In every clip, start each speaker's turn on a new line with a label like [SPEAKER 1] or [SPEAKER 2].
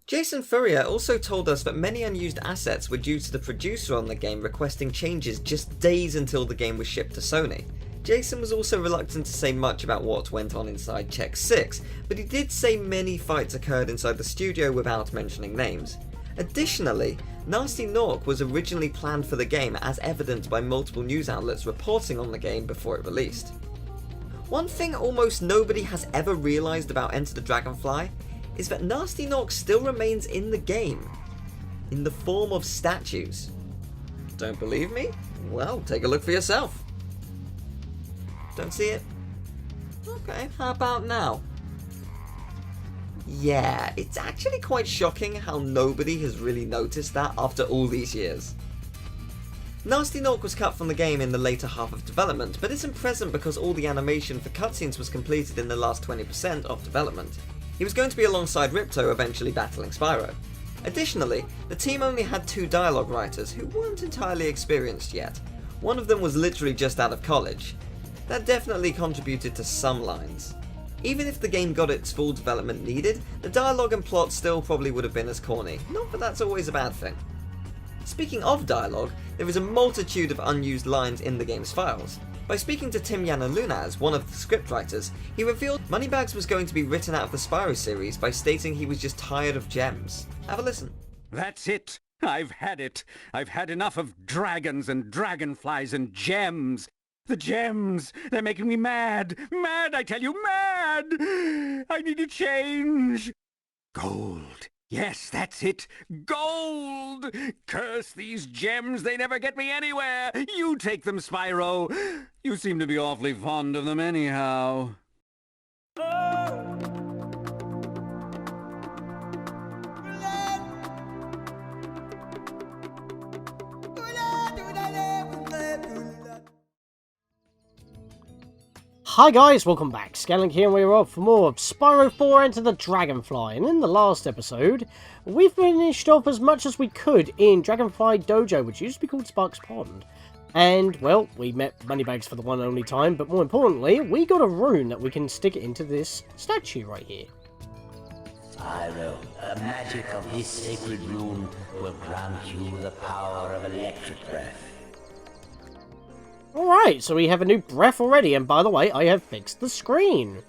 [SPEAKER 1] Jason Furrier also told us that many unused assets were due to the producer on the game requesting changes just days until the game was shipped to Sony. Jason was also reluctant to say much about what went on inside Check 6, but he did say many fights occurred inside the studio without mentioning names. Additionally, Nasty Nork was originally planned for the game, as evident by multiple news outlets reporting on the game before it released. One thing almost nobody has ever realised about Enter the Dragonfly is that Nasty Nork still remains in the game, in the form of statues. Don't believe me? Well, take a look for yourself. Don't see it? Okay, how about now? Yeah, it's actually quite shocking how nobody has really noticed that after all these years. Nasty Nork was cut from the game in the later half of development, but isn't present because all the animation for cutscenes was completed in the last 20% of development. He was going to be alongside Ripto, eventually battling Spyro. Additionally, the team only had 2 dialogue writers who weren't entirely experienced yet. One of them was literally just out of college. That definitely contributed to some lines. Even if the game got its full development needed, the dialogue and plot still probably would have been as corny. Not that that's always a bad thing. Speaking of dialogue, there is a multitude of unused lines in the game's files. By speaking to Tim Yanalunaz, one of the scriptwriters, he revealed Moneybags was going to be written out of the Spyro series by stating he was just tired of gems. Have a listen.
[SPEAKER 2] That's it. I've had it. I've had enough of dragons and dragonflies and gems. The gems, they're making me mad. Mad, I tell you, mad! I need a change. Gold. Yes, that's it. Gold! Curse these gems, they never get me anywhere. You take them, Spyro. You seem to be awfully fond of them anyhow.
[SPEAKER 3] Hi guys, welcome back. Scatlink here, and we're off for more Spyro 4 Enter the Dragonfly. And in the last episode, we finished off as much as we could in Dragonfly Dojo, which used to be called Sparks Pond. And, well, we met Moneybags for the one and only time, but more importantly, we got a rune that we can stick it into this statue right here.
[SPEAKER 4] Spyro, the magic of this sacred rune will grant you the power of electric breath.
[SPEAKER 3] Alright, so we have a new breath already, and by the way, I have fixed the screen.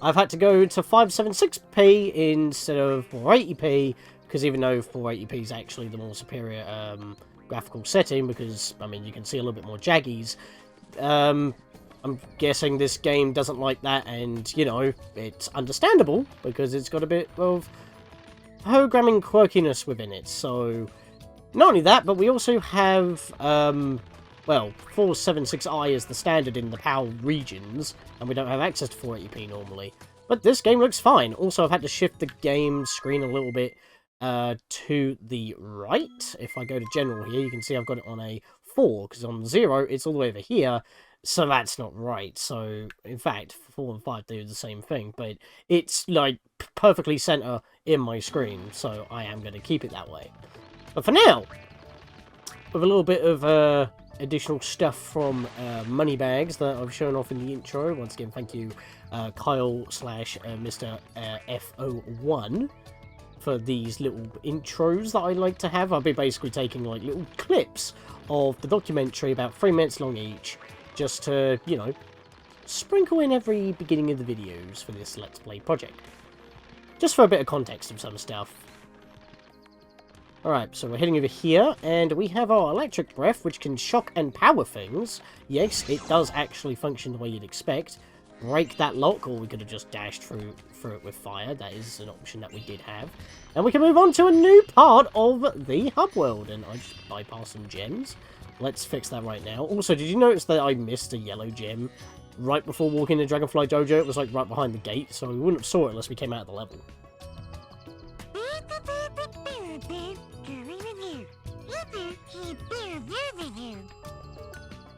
[SPEAKER 3] I've had to go to 576p instead of 480p, because even though 480p is actually the more superior graphical setting, because, I mean, you can see a little bit more jaggies, I'm guessing this game doesn't like that, and, you know, it's understandable, because it's got a bit of programming quirkiness within it. So, not only that, but we also have, well, 476i is the standard in the PAL regions, and we don't have access to 480p normally. But this game looks fine. Also, I've had to shift the game screen a little bit to the right. If I go to general here, you can see I've got it on a 4, because on 0, it's all the way over here, so that's not right. So, in fact, 4 and 5 do the same thing, but it's, like, perfectly center in my screen, so I am going to keep it that way. But for now, with a little bit of, additional stuff from Moneybags that I've shown off in the intro. Once again, thank you, Kyle / Mr. F01 for these little intros that I like to have. I'll be basically taking like little clips of the documentary, about 3 minutes long each, just to, you know, sprinkle in every beginning of the videos for this Let's Play project. Just for a bit of context of some stuff. Alright, so we're heading over here, and we have our electric breath, which can shock and power things. Yes, it does actually function the way you'd expect. Break that lock, or we could have just dashed through it with fire. That is an option that we did have. And we can move on to a new part of the hub world, and I just bypassed some gems. Let's fix that right now. Also, did you notice that I missed a yellow gem right before walking the Dragonfly Dojo? It was like right behind the gate, so we wouldn't have saw it unless we came out of the level.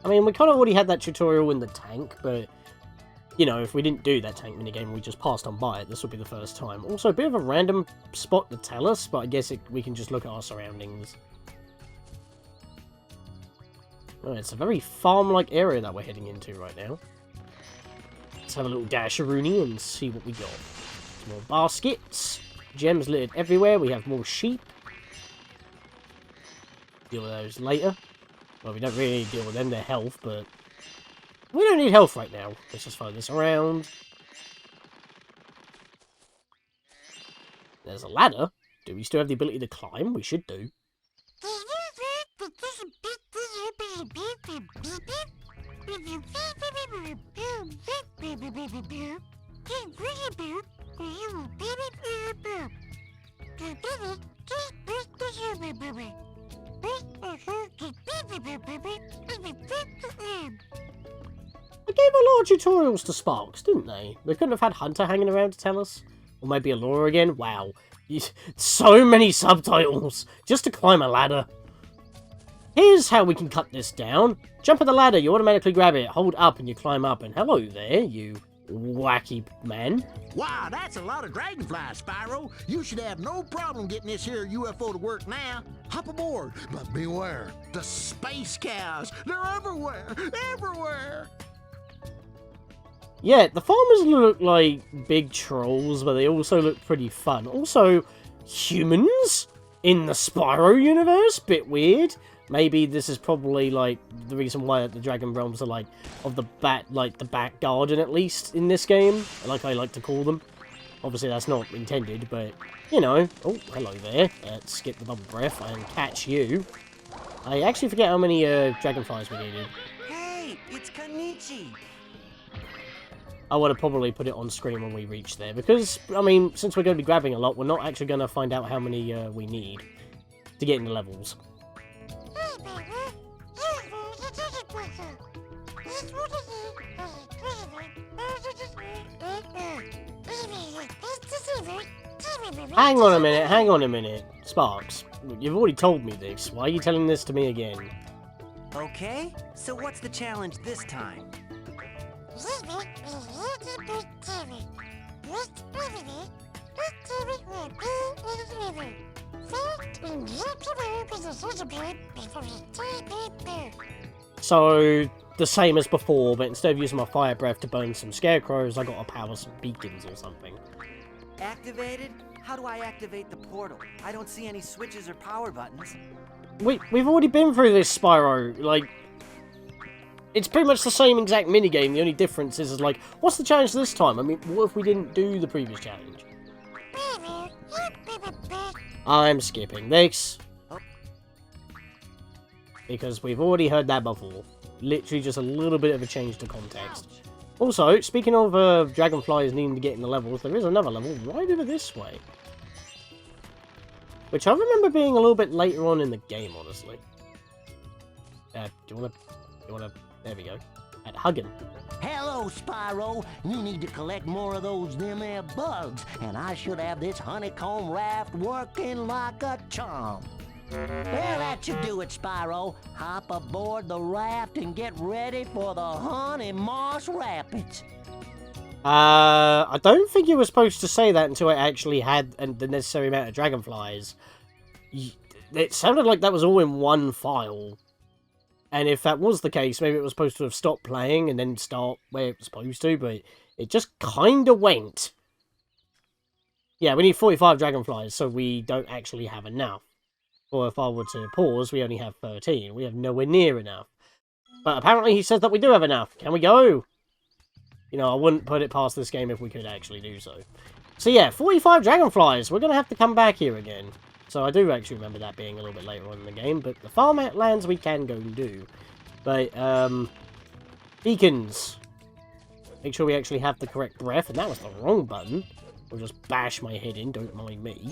[SPEAKER 3] I mean, we kind of already had that tutorial in the tank, but, you know, if we didn't do that tank minigame, we just passed on by it, this would be the first time. Also, a bit of a random spot to tell us, but I guess we can just look at our surroundings. Oh, it's a very farm-like area that we're heading into right now. Let's have a little dash-a-rooney and see what we got. Some more baskets. gems littered everywhere. We have more sheep. Deal with those later. Well, we don't really need to deal with them, their health, but we don't need health right now. Let's just follow this around. There's a ladder. Do we still have the ability to climb? We should do. They gave a lot of tutorials to Sparks, didn't they? They couldn't have had Hunter hanging around to tell us. Or maybe Allura again. Wow. So many subtitles just to climb a ladder. Here's how we can cut this down. Jump at the ladder, you automatically grab it, hold up and you climb up. And hello there, you wacky man.
[SPEAKER 5] Wow, that's a lot of dragonflies, Spyro. You should have no problem getting this here UFO to work now. Hop aboard, but beware, the space cows. They're everywhere, everywhere.
[SPEAKER 3] Yeah, the farmers look like big trolls, but they also look pretty fun. Also, humans in the Spyro universe? Bit weird. Maybe this is probably, like, the reason why the Dragon Realms are, like, of the back garden, at least, in this game. Like I like to call them. Obviously, that's not intended, but, you know. Oh, hello there. Let's skip the bubble breath and catch you. I actually forget how many dragonflies we needed.
[SPEAKER 6] Hey, it's Kanichi.
[SPEAKER 3] I would have probably put it on screen when we reach there, because, I mean, since we're going to be grabbing a lot, we're not actually going to find out how many we need to get into levels. Hang on a minute. Sparks, you've already told me this. Why are you telling this to me again?
[SPEAKER 6] Okay, so what's the challenge this time?
[SPEAKER 3] So, the same as before, but instead of using my fire breath to burn some scarecrows, I gotta power some beacons or something.
[SPEAKER 6] Activated? How do I activate the portal? I don't see any switches or power buttons.
[SPEAKER 3] We've already been through this, Spyro. Like, it's pretty much the same exact minigame. The only difference is, like, what's the challenge this time? I mean, what if we didn't do the previous challenge? I'm skipping this. Because we've already heard that before. Literally just a little bit of a change to context. Also, speaking of dragonflies needing to get in the levels, there is another level right over this way. Which I remember being a little bit later on in the game, honestly. Do you wanna... There we go. At Huggin.
[SPEAKER 4] Hello, Spyro. You need to collect more of those them there bugs, and I should have this honeycomb raft working like a charm. Well, that should do it, Spyro. Hop aboard the raft and get ready for the Honey Moss Rapids.
[SPEAKER 3] I don't think you were supposed to say that until I actually had the necessary amount of dragonflies. It sounded like that was all in one file. And if that was the case, maybe it was supposed to have stopped playing and then start where it was supposed to, but it just kinda went. Yeah, we need 45 dragonflies, so we don't actually have enough. Or if I were to pause, we only have 13. We have nowhere near enough. But apparently he says that we do have enough. Can we go? You know, I wouldn't put it past this game if we could actually do so. So yeah, 45 dragonflies. We're going to have to come back here again. So I do actually remember that being a little bit later on in the game. But the farmlands we can go and do. But, beacons. Make sure we actually have the correct breath. And that was the wrong button. I'll just bash my head in, don't mind me.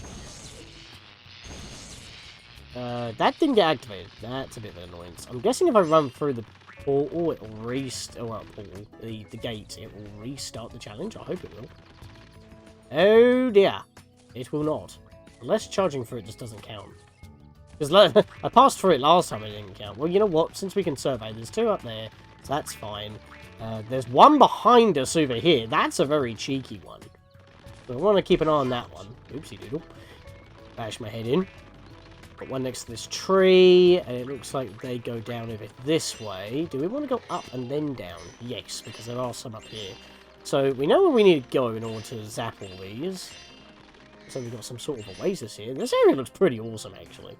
[SPEAKER 3] That didn't get activated. That's a bit of an annoyance. I'm guessing if I run through the portal, it will restart. The gate, it will restart the challenge. I hope it will. Oh dear, it will not. Unless charging for it just doesn't count. Because I passed through it last time, it didn't count. Well, you know what? Since we can survey, there's two up there, so that's fine. There's one behind us over here. That's a very cheeky one. So I want to keep an eye on that one. Oopsie doodle. Bash my head in. Got one next to this tree, and it looks like they go down over this way. Do we want to go up and then down? Yes, because there are some up here. So we know where we need to go in order to zap all these. So we've got some sort of oasis here. This area looks pretty awesome, actually.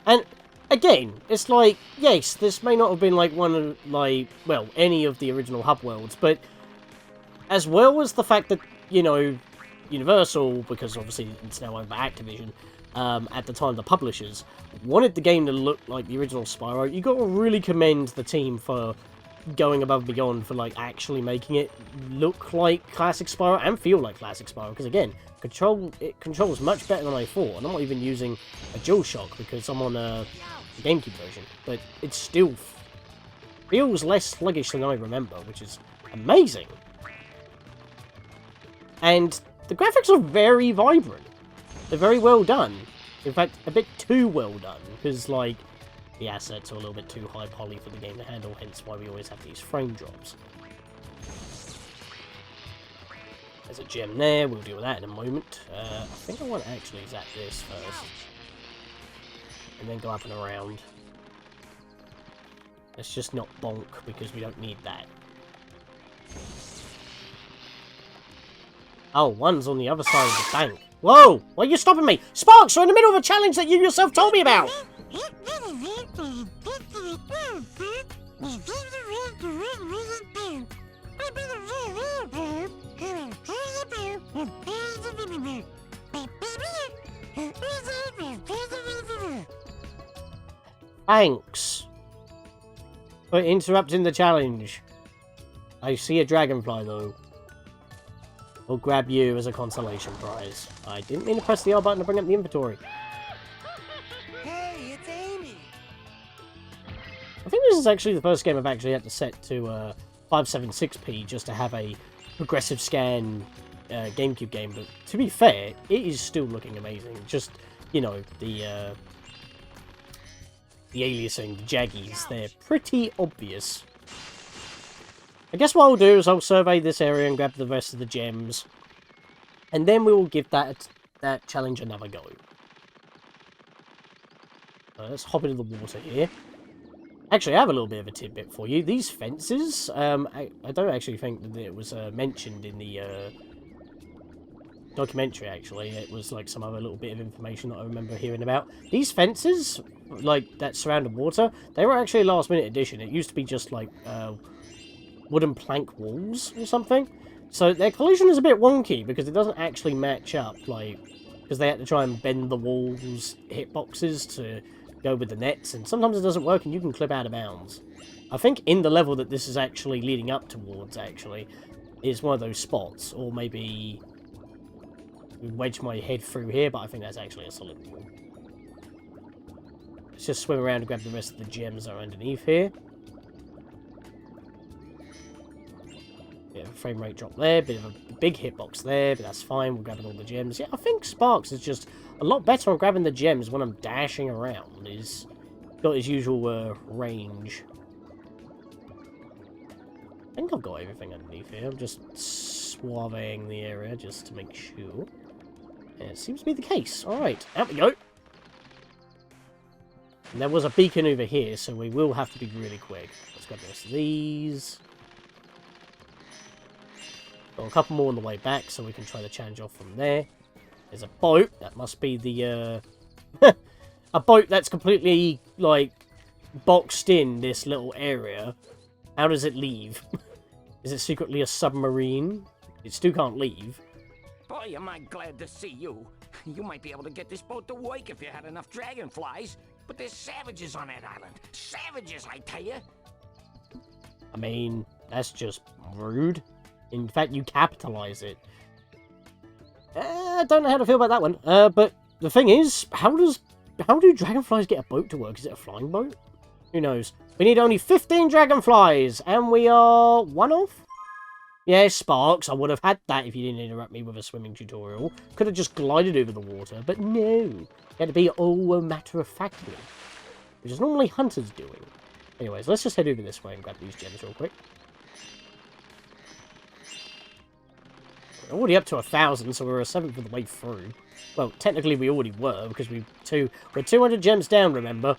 [SPEAKER 3] And, again, it's like, yes, this may not have been, like, one of, like, well, any of the original hub worlds, but as well as the fact that, you know, Universal, because obviously it's now owned by Activision, at the time the publishers, wanted the game to look like the original Spyro, you got to really commend the team for going above and beyond for, like, actually making it look like classic Spyro and feel like classic Spyro, because again, it controls much better than I thought, and I'm not even using a DualShock because I'm on a GameCube version, but it still feels less sluggish than I remember, which is amazing. And the graphics are very vibrant. They're very well done. In fact, a bit too well done, because, like, the assets are a little bit too high poly for the game to handle, hence why we always have these frame drops. There's a gem there, we'll deal with that in a moment. I think I want to actually zap this first. And then go up and around. Let's just not bonk, because we don't need that. Oh, one's on the other side of the bank. Whoa! Why are you stopping me? Sparks, we're in the middle of a challenge that you yourself told me about! Thanks for interrupting the challenge. I see a dragonfly, though. We'll grab you as a consolation prize. I didn't mean to press the R button to bring up the inventory.
[SPEAKER 6] Hey, it's Amy.
[SPEAKER 3] I think this is actually the first game I've actually had to set to 576p just to have a progressive scan GameCube game. But to be fair, it is still looking amazing. Just, you know, the aliasing, the jaggies, they're pretty obvious. I guess what I'll do is I'll survey this area and grab the rest of the gems. And then we will give that challenge another go. Let's hop into the water here. Actually, I have a little bit of a tidbit for you. These fences, I don't actually think that it was mentioned in the documentary, actually. It was like some other little bit of information that I remember hearing about. These fences, like, that surround the water, they were actually a last-minute addition. It used to be just, like, wooden plank walls or something. So their collision is a bit wonky because it doesn't actually match up, like, because they had to try and bend the walls hitboxes to go with the nets, and sometimes it doesn't work and you can clip out of bounds. I think in the level that this is actually leading up towards, actually, is one of those spots, or maybe wedge my head through here, but I think that's actually a solid wall. Let's just swim around and grab the rest of the gems that are underneath here. Bit of a frame rate drop there, bit of a big hitbox there, but that's fine, we're grabbing all the gems. Yeah, I think Sparks is just a lot better on grabbing the gems when I'm dashing around. He's got his usual range. I think I've got everything underneath here. I'm just swabbing the area just to make sure. Yeah, it seems to be the case. Alright, out we go. And there was a beacon over here, so we will have to be really quick. Let's grab the rest of these. Got a couple more on the way back, so we can try the challenge off from there. There's a boat. That must be the, a boat that's completely, like, boxed in this little area. How does it leave? Is it secretly a submarine? It still can't leave.
[SPEAKER 7] Boy, am I glad to see you. You might be able to get this boat to work if you had enough dragonflies. But there's savages on that island. Savages, I tell you.
[SPEAKER 3] I mean, that's just rude. In fact, you capitalize it. I don't know how to feel about that one. But the thing is, how do dragonflies get a boat to work? Is it a flying boat? Who knows? We need only 15 dragonflies, and we are one off? Yeah, Sparks, I would have had that if you didn't interrupt me with a swimming tutorial. Could have just glided over the water, but no. You had to be all matter-of-factly, which is normally hunters doing. Anyways, let's just head over this way and grab these gems real quick. We're already up to 1,000, so we're a seventh of the way through. Well, technically we already were, because we're 200 gems down, remember?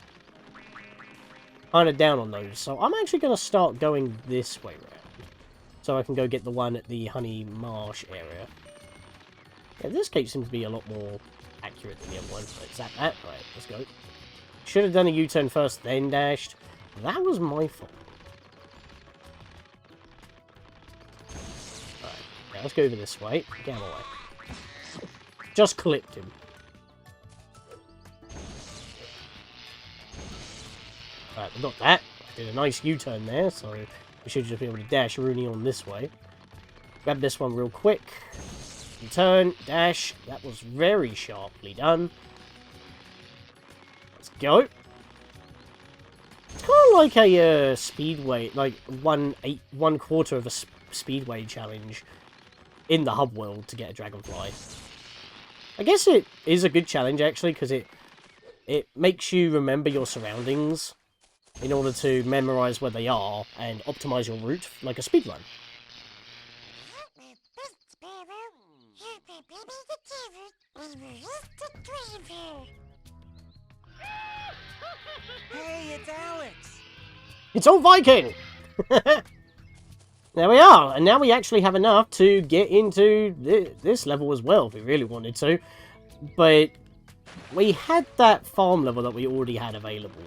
[SPEAKER 3] Kind of down on those. So I'm actually going to start going this way around. So I can go get the one at the Honey Marsh area. Yeah, this case seems to be a lot more accurate than the other one. Is that? Right, let's go. Should have done a U-turn first, then dashed. That was my fault. Right, now let's go over this way. Get him away. Just clipped him. Right, we got that. Did a nice U-turn there, so we should just be able to dash Rooney on this way. Grab this one real quick. U-turn, dash. That was very sharply done. Let's go. It's kind of like a speedway, like one quarter of a speedway challenge in the hub world to get a Dragonfly. I guess it is a good challenge actually because it makes you remember your surroundings in order to memorize where they are and optimize your route like a speedrun.
[SPEAKER 6] Hey, it's Alex!
[SPEAKER 3] It's all Viking! There we are, and now we actually have enough to get into this level as well, if we really wanted to. But we had that farm level that we already had available.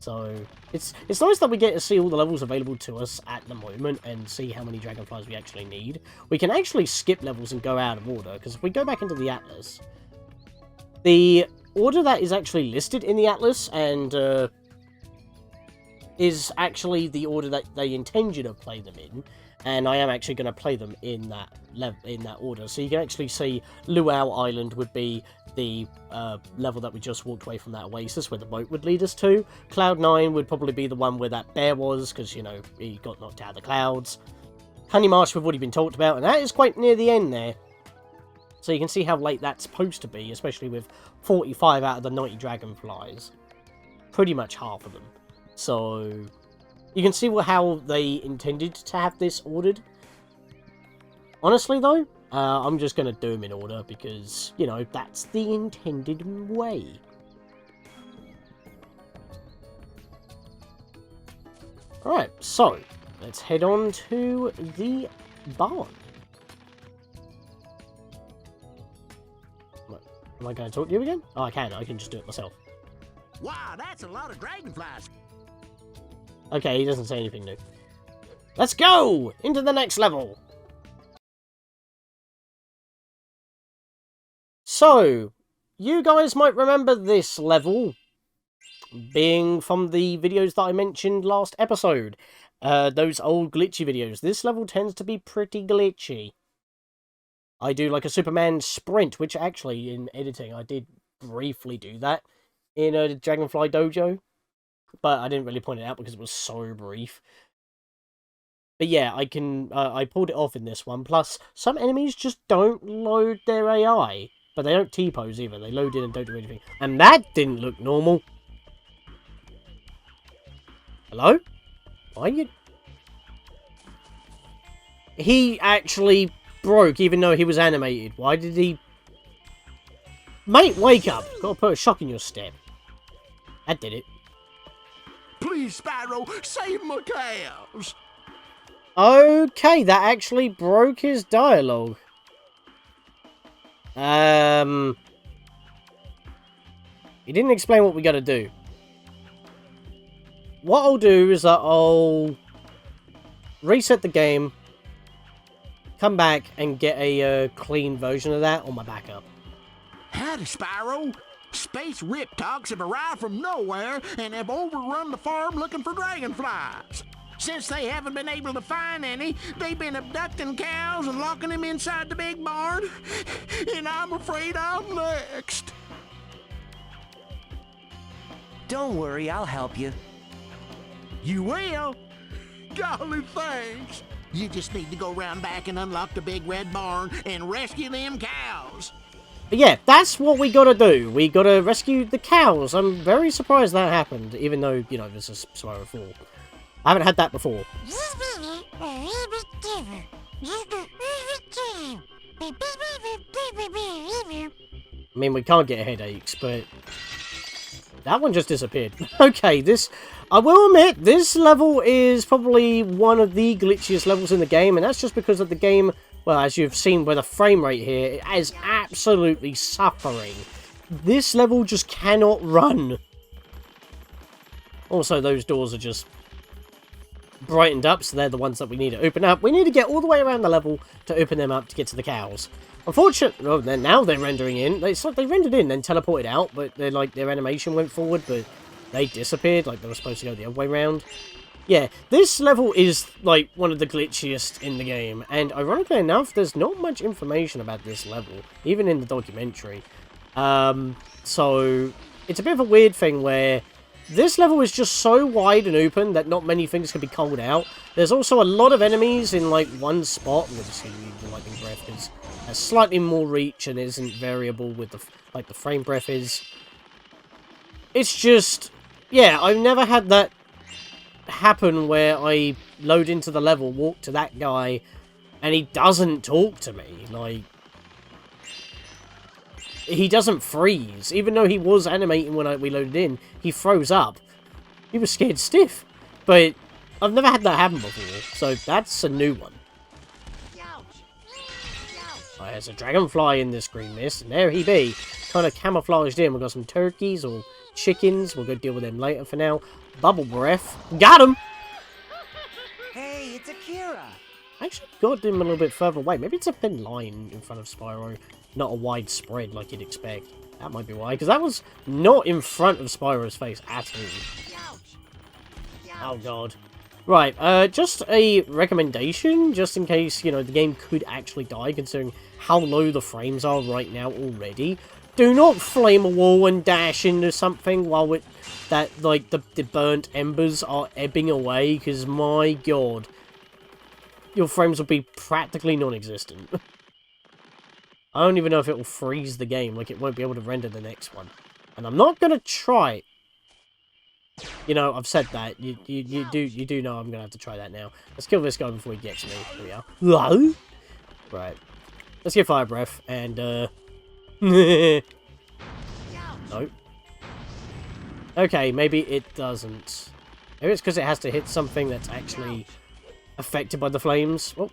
[SPEAKER 3] So, it's nice that we get to see all the levels available to us at the moment and see how many Dragonflies we actually need. We can actually skip levels and go out of order, because if we go back into the Atlas, the order that is actually listed in the Atlas and is actually the order that they intend you to play them in, and I am actually going to play them in that order. So you can actually see Luau Island would be the level that we just walked away from, that oasis where the boat would lead us to. Cloud 9 would probably be the one where that bear was, because, you know, he got knocked out of the clouds. Honey Marsh we've already been talked about, and that is quite near the end there. So you can see how late that's supposed to be, especially with 45 out of the 90 Dragonflies. Pretty much half of them. So you can see how they intended to have this ordered. Honestly, though, I'm just going to do them in order because, you know, that's the intended way. Alright, so let's head on to the barn. Am I going to talk to you again? Oh, I can just do it myself.
[SPEAKER 5] Wow, that's a lot of dragonflies.
[SPEAKER 3] Okay, he doesn't say anything new. Let's go! Into the next level! So, you guys might remember this level being from the videos that I mentioned last episode. Those old glitchy videos. This level tends to be pretty glitchy. I do like a Superman sprint, which actually in editing I did briefly do that in a Dragonfly Dojo. But I didn't really point it out because it was so brief. But yeah, I pulled it off in this one. Plus, some enemies just don't load their AI. But they don't T-pose either. They load in and don't do anything. And that didn't look normal. Hello? Why are you... He actually broke even though he was animated. Why did he... Mate, wake up! Gotta put a shock in your step. That did it.
[SPEAKER 5] Please, Spyro, save my cows.
[SPEAKER 3] Okay, that actually broke his dialogue. He didn't explain what we gotta do. What I'll do is that I'll reset the game, come back and get a clean version of that on my backup.
[SPEAKER 5] Howdy, Spyro. Space riptocs have arrived from nowhere and have overrun the farm looking for dragonflies. Since they haven't been able to find any, they've been abducting cows and locking them inside the big barn. And I'm afraid I'm next.
[SPEAKER 6] Don't worry, I'll help you.
[SPEAKER 5] You will? Golly, thanks. You just need to go round back and unlock the big red barn and rescue them cows.
[SPEAKER 3] But yeah, that's what we gotta do. We gotta rescue the cows. I'm very surprised that happened, even though, you know, this is Spyro 4. I haven't had that before. I mean, we can't get headaches, but... that one just disappeared. Okay, this... I will admit, this level is probably one of the glitchiest levels in the game, and that's just because of the game well, as you've seen with the frame rate here, it is absolutely suffering. This level just cannot run. Also, those doors are just brightened up, so they're the ones that we need to open up. We need to get all the way around the level to open them up to get to the cows. Unfortunately, oh, now they're rendering in. It's like they rendered in, then teleported out, but they're like their animation went forward, but they disappeared, like they were supposed to go the other way around. Yeah, this level is like one of the glitchiest in the game, and ironically enough, there's not much information about this level, even in the documentary. So it's a bit of a weird thing where this level is just so wide and open that not many things can be called out. There's also a lot of enemies in like one spot. I'm going to see the lightning breath because it has slightly more reach and isn't variable with the like the frame breath is. It's just, yeah, I've never had that happen where I load into the level, walk to that guy, and he doesn't talk to me. Like, he doesn't freeze. Even though he was animating when we loaded in, he froze up. He was scared stiff. But I've never had that happen before, so that's a new one. Oh, there's a dragonfly in this green mist, and there he be. Kind of camouflaged in. We've got some turkeys or chickens. We'll go deal with them later for now. Bubble breath. Got him!
[SPEAKER 6] Hey, it's Akira.
[SPEAKER 3] I actually got him a little bit further away. Maybe it's a thin line in front of Spyro, not a wide spread like you'd expect. That might be why, because that was not in front of Spyro's face at all. Oh god. Right, just a recommendation, just in case, you know, the game could actually die, considering how low the frames are right now already. Do not flame a wall and dash into something while the burnt embers are ebbing away, because my god, your frames will be practically non-existent. I don't even know if it will freeze the game, like it won't be able to render the next one. And I'm not gonna try. You know, I've said that. You do know I'm gonna have to try that now. Let's kill this guy before he gets me. Here we are. Right. Let's get fire breath and nope. Okay, maybe it doesn't. Maybe it's because it has to hit something that's actually affected by the flames. Oh,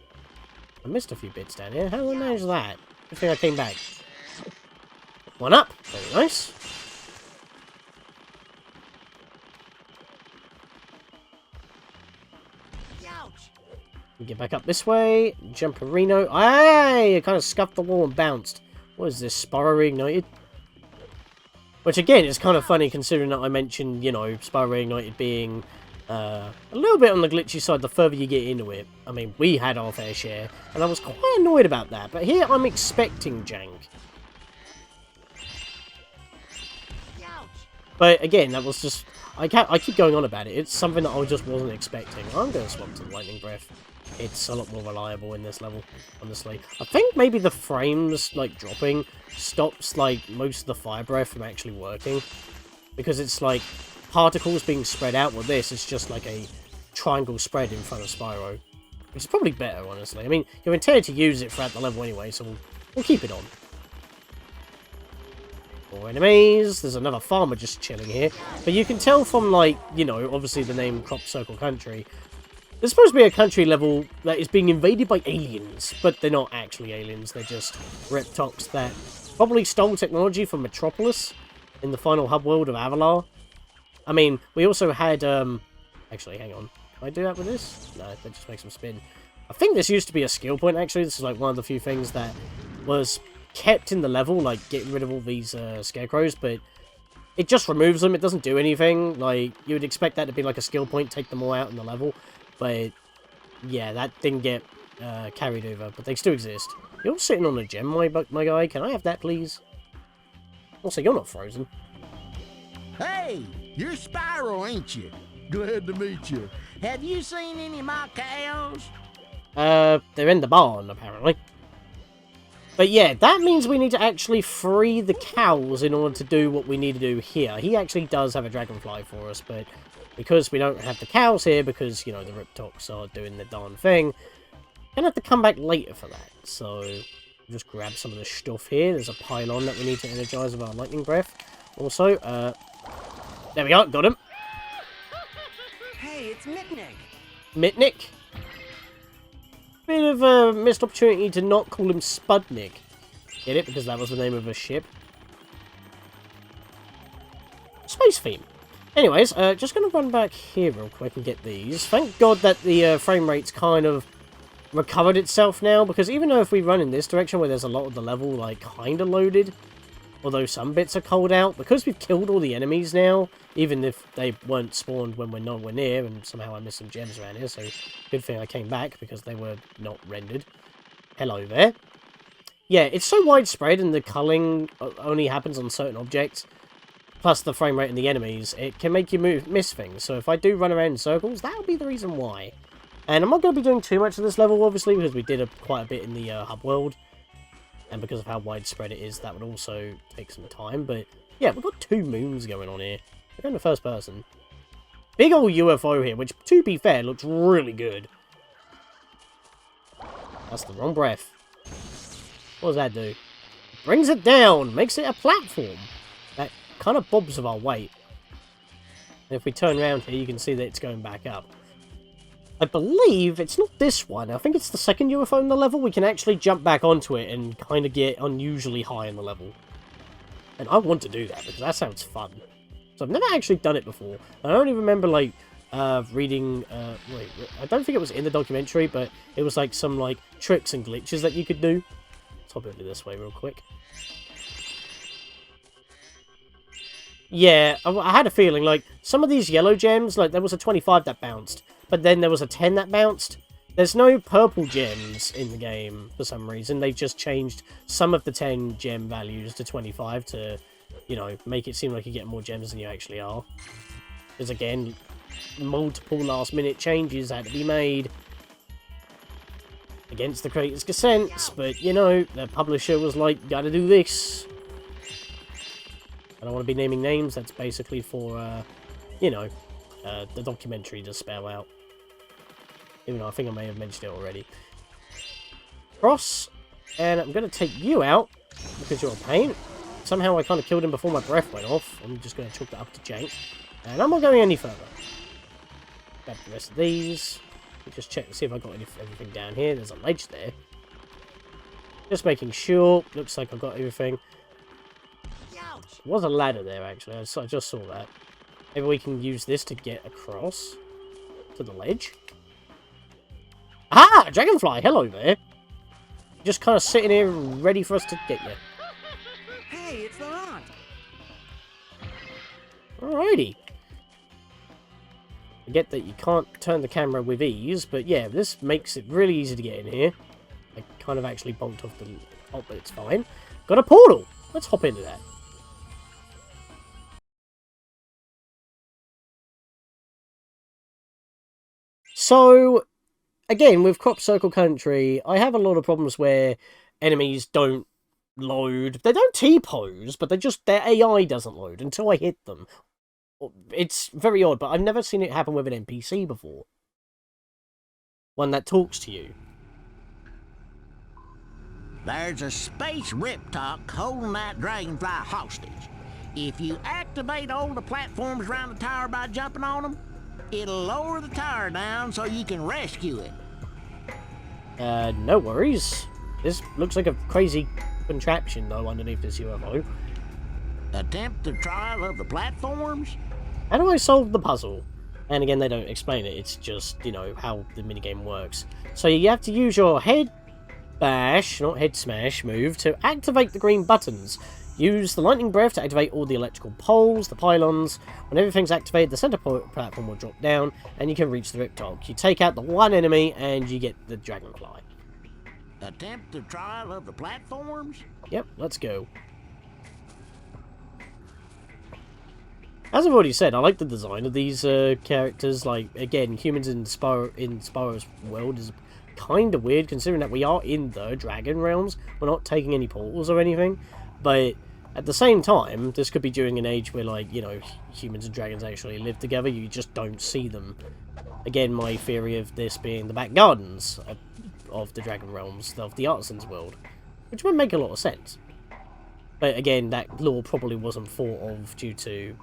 [SPEAKER 3] I missed a few bits down here. How did I manage that? Good thing I came back. One up. Very nice. We get back up this way. Jumperino. Hey! I kind of scuffed the wall and bounced. What is this? Spyro Reignited? Which, again, is kind of funny considering that I mentioned, you know, Spyro Reignited being a little bit on the glitchy side the further you get into it. I mean, we had our fair share, and I was quite annoyed about that. But here, I'm expecting jank. But, again, that was just... I keep going on about it. It's something that I just wasn't expecting. I'm going to swap to the lightning breath. It's a lot more reliable in this level, honestly. I think maybe the frames, like, dropping stops, like, most of the fire breath from actually working. Because it's, like, particles being spread out. With this, it's just, like, a triangle spread in front of Spyro. Which is probably better, honestly. I mean, you're intended to use it throughout the level anyway, so we'll keep it on. More enemies. There's another farmer just chilling here. But you can tell from, like, you know, obviously the name Crop Circle Country. There's supposed to be a country level that is being invaded by aliens, but they're not actually aliens, they're just reptox that probably stole technology from Metropolis in the final hub world of Avalar. I mean, we also had, actually, hang on. Can I do that with this? No, that just makes them spin. I think this used to be a skill point, actually. This is, like, one of the few things that was kept in the level, like, getting rid of all these, scarecrows, but it just removes them. It doesn't do anything. Like, you would expect that to be, like, a skill point, take them all out in the level. But, yeah, that didn't get carried over. But they still exist. You're sitting on a gem, my guy. Can I have that, please? Also, you're not frozen.
[SPEAKER 5] Hey, you're Spyro, ain't you? Glad to meet you. Have you seen any of my cows?
[SPEAKER 3] They're in the barn, apparently. But, yeah, that means we need to actually free the cows in order to do what we need to do here. He actually does have a dragonfly for us, but... because we don't have the cows here, because, you know, the Riptocs are doing the darn thing, gonna have to come back later for that. So, we'll just grab some of the stuff here. There's a pylon that we need to energize with our lightning breath. Also, there we go, got him.
[SPEAKER 6] Hey, it's Mitnick.
[SPEAKER 3] Mitnick? bit of a missed opportunity to not call him Sputnik. Get it? Because that was the name of a ship. Space theme. Anyways, just going to run back here real quick and get these. Thank God that the frame rate's kind of recovered itself now, because even though if we run in this direction where there's a lot of the level, like, kind of loaded, although some bits are cold out, because we've killed all the enemies now, even if they weren't spawned when we're nowhere near, and somehow I missed some gems around here, so good thing I came back, because they were not rendered. Hello there. Yeah, it's so widespread, and the culling only happens on certain objects, plus the frame rate in the enemies, it can make you miss things, so if I do run around in circles, that'll be the reason why. And I'm not going to be doing too much of this level, obviously, because we did quite a bit in the hub world. And because of how widespread it is, that would also take some time. But, yeah, we've got 2 moons going on here. We're in the first person. Big old UFO here, which, to be fair, looks really good. That's the wrong breath. What does that do? Brings it down, makes it a platform. That kind of bobs of our weight. And if we turn around here, you can see that it's going back up. I believe it's not this one. I think it's the second UFO in the level. We can actually jump back onto it and kind of get unusually high in the level. And I want to do that because that sounds fun. So I've never actually done it before. I only remember, like, reading... wait, I don't think it was in the documentary, but it was, like, some, like, tricks and glitches that you could do. Let's hop over this way real quick. Yeah, I had a feeling, like, some of these yellow gems, like, there was a 25 that bounced. But then there was a 10 that bounced. There's no purple gems in the game for some reason. They've just changed some of the 10 gem values to 25 to, you know, make it seem like you get more gems than you actually are. Because again, multiple last-minute changes had to be made against the creators' consents. But, you know, the publisher was like, gotta do this. I don't want to be naming names. That's basically for, you know, the documentary to spell out. Even though I think I may have mentioned it already. Cross. And I'm going to take you out. Because you're a pain. Somehow I kind of killed him before my breath went off. I'm just going to chalk that up to jank. And I'm not going any further. Grab the rest of these. Just check to see if I got everything down here. There's a ledge there. Just making sure. Looks like I've got everything. There was a ladder there, actually. I just saw that. Maybe we can use this to get across to the ledge. Ah! Dragonfly! Hello there! Just kind of sitting here ready for us to get you.
[SPEAKER 6] Hey, it's Laurent!
[SPEAKER 3] Alrighty. I get that you can't turn the camera with ease, but yeah, this makes it really easy to get in here. I kind of actually bonked off the... Oh, but it's fine. Got a portal! Let's hop into that. So, again, with Crop Circle Country, I have a lot of problems where enemies don't load. They don't T-pose, but their AI doesn't load until I hit them. It's very odd, but I've never seen it happen with an NPC before. One that talks to you.
[SPEAKER 5] There's a space riptalk holding that Dragonfly hostage. If you activate all the platforms around the tower by jumping on them, it'll lower the tower down so you can rescue it.
[SPEAKER 3] No worries. This looks like a crazy contraption, though, underneath this UFO.
[SPEAKER 5] Attempt the trial of the platforms?
[SPEAKER 3] How do I solve the puzzle? And again, they don't explain it. It's just, you know, how the minigame works. So you have to use your head bash, not head smash, move to activate the green buttons. Use the lightning breath to activate all the electrical poles, the pylons. When everything's activated, the center platform will drop down, and you can reach the riptalk. You take out the one enemy, and you get the Dragonfly.
[SPEAKER 5] Attempt the trial of the platforms?
[SPEAKER 3] Yep, let's go. As I've already said, I like the design of these characters. Like, again, humans in Spyro's world is kind of weird, considering that we are in the Dragon Realms. We're not taking any portals or anything. But at the same time, this could be during an age where, like, you know, humans and dragons actually live together. You just don't see them. Again, my theory of this being the back gardens of the Dragon Realms, of the Artisan's world. Which would make a lot of sense. But again, that lore probably wasn't thought of due to...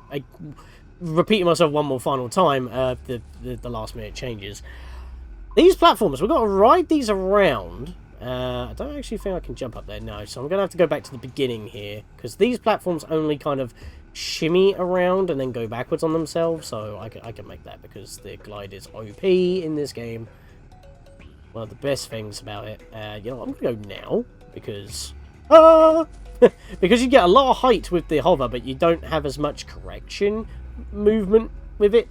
[SPEAKER 3] repeating myself one more final time, the last minute changes. These platforms, we've got to ride these around. I don't actually think I can jump up there, no. So I'm going to have to go back to the beginning here. Because these platforms only kind of shimmy around and then go backwards on themselves. So I can make that because the glide is OP in this game. One of the best things about it. You know what, I'm going to go now. Because... because you get a lot of height with the hover, but you don't have as much correction movement with it.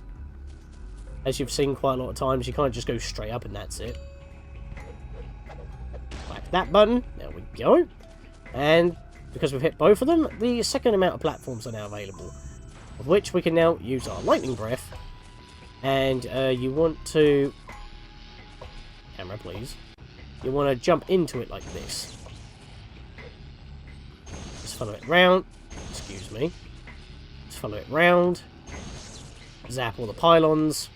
[SPEAKER 3] As you've seen quite a lot of times, you can't just go straight up and that's it. Whack that button. There we go. And because we've hit both of them, the second amount of platforms are now available. Of which we can now use our lightning breath. And you want to... Camera, please. You want to jump into it like this. Just follow it round. Excuse me. Just follow it round. Zap all the pylons.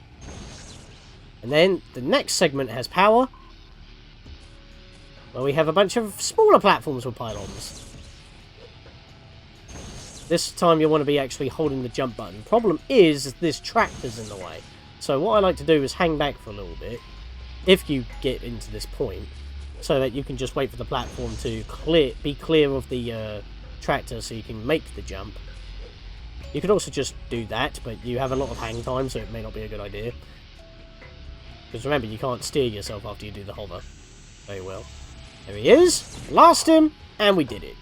[SPEAKER 3] And then the next segment has power. Where we have a bunch of smaller platforms with pylons. This time you want to be actually holding the jump button. Problem is this tractor's in the way. So what I like to do is hang back for a little bit. If you get into this point. So that you can just wait for the platform to be clear of the tractor so you can make the jump. You could also just do that, but you have a lot of hang time, so it may not be a good idea. Because remember, you can't steer yourself after you do the hover. Very well. There he is. Lost him, and we did it.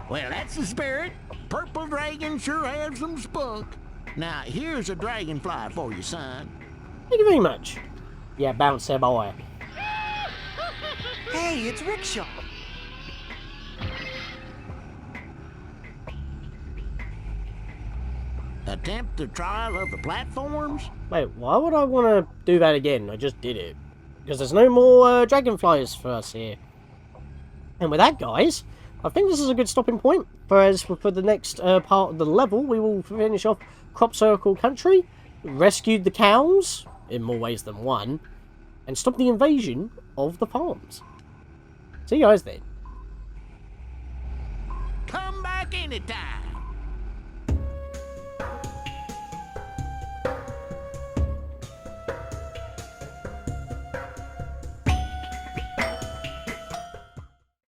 [SPEAKER 5] Well, that's the spirit. Purple dragon sure has some spunk. Now, here's a dragonfly for you, son.
[SPEAKER 3] Thank you very much. Yeah, bounce there, boy.
[SPEAKER 6] Hey, it's Rickshaw.
[SPEAKER 5] Attempt the trial of the platforms?
[SPEAKER 3] Wait, why would I want to do that again? I just did it. Because there's no more dragonflies for us here. And with that, guys, I think this is a good stopping point. Whereas for the next part of the level, we will finish off Crop Circle Country, rescued the cows, in more ways than one, and stop the invasion of the farms. See you guys then.
[SPEAKER 5] Come back anytime.